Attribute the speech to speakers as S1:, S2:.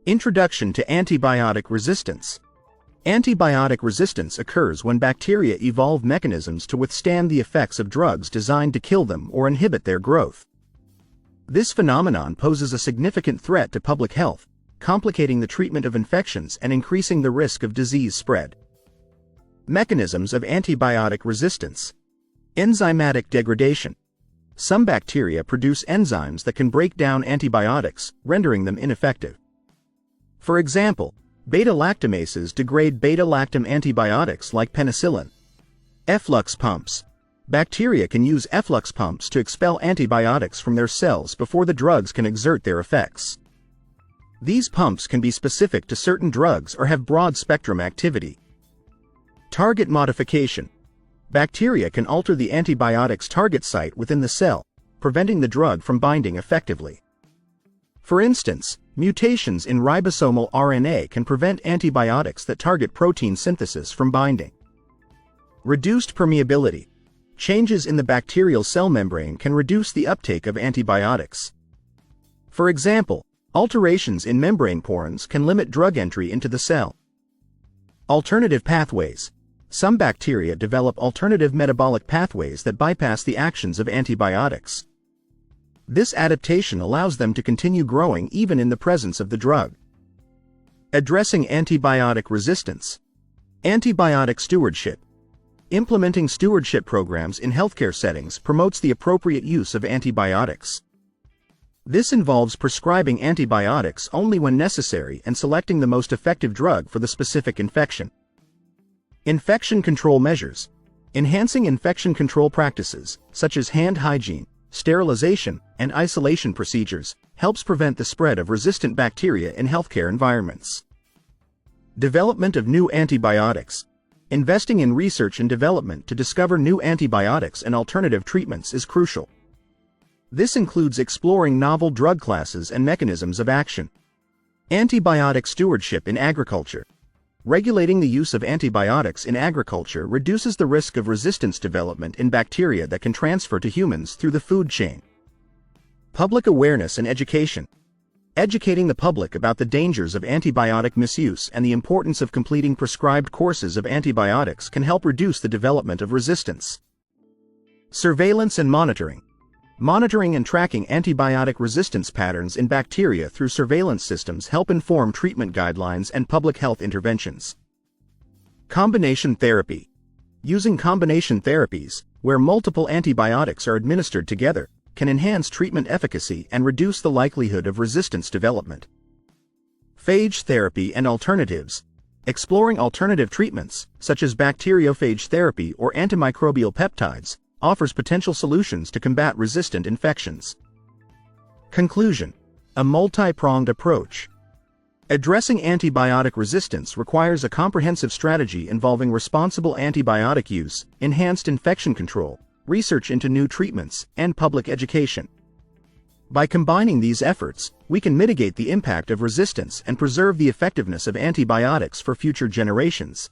S1: Introduction to antibiotic resistance. Antibiotic resistance occurs when bacteria evolve mechanisms to withstand the effects of drugs designed to kill them or inhibit their growth. This phenomenon poses a significant threat to public health, complicating the treatment of infections and increasing the risk of disease spread. Mechanisms of antibiotic resistance. Enzymatic degradation. Some bacteria produce enzymes that can break down antibiotics, rendering them ineffective. For example, beta-lactamases degrade beta-lactam antibiotics like penicillin. Efflux pumps. Bacteria can use efflux pumps to expel antibiotics from their cells before the drugs can exert their effects. These pumps can be specific to certain drugs or have broad-spectrum activity. Target modification. Bacteria can alter the antibiotic's target site within the cell, preventing the drug from binding effectively. For instance, mutations in ribosomal RNA can prevent antibiotics that target protein synthesis from binding. Reduced permeability. Changes in the bacterial cell membrane can reduce the uptake of antibiotics. For example, alterations in membrane porins can limit drug entry into the cell. Alternative pathways. Some bacteria develop alternative metabolic pathways that bypass the actions of antibiotics. This adaptation allows them to continue growing even in the presence of the drug. Addressing antibiotic resistance. Antibiotic stewardship. Implementing stewardship programs in healthcare settings promotes the appropriate use of antibiotics. This involves prescribing antibiotics only when necessary and selecting the most effective drug for the specific infection. Infection control measures. Enhancing infection control practices, such as hand hygiene, sterilization, and isolation procedures, helps prevent the spread of resistant bacteria in healthcare environments. Development of new antibiotics. Investing in research and development to discover new antibiotics and alternative treatments is crucial. This includes exploring novel drug classes and mechanisms of action. Antibiotic stewardship in agriculture. Regulating the use of antibiotics in agriculture reduces the risk of resistance development in bacteria that can transfer to humans through the food chain. Public awareness and education. Educating the public about the dangers of antibiotic misuse and the importance of completing prescribed courses of antibiotics can help reduce the development of resistance. Surveillance and monitoring. Monitoring and tracking antibiotic resistance patterns in bacteria through surveillance systems help inform treatment guidelines and public health interventions. Combination therapy. Using combination therapies, where multiple antibiotics are administered together, can enhance treatment efficacy and reduce the likelihood of resistance development. Phage therapy and alternatives. Exploring alternative treatments, such as bacteriophage therapy or antimicrobial peptides, offers potential solutions to combat resistant infections. Conclusion. A multi-pronged approach. Addressing antibiotic resistance requires a comprehensive strategy involving responsible antibiotic use, enhanced infection control, research into new treatments, and public education. By combining these efforts, we can mitigate the impact of resistance and preserve the effectiveness of antibiotics for future generations.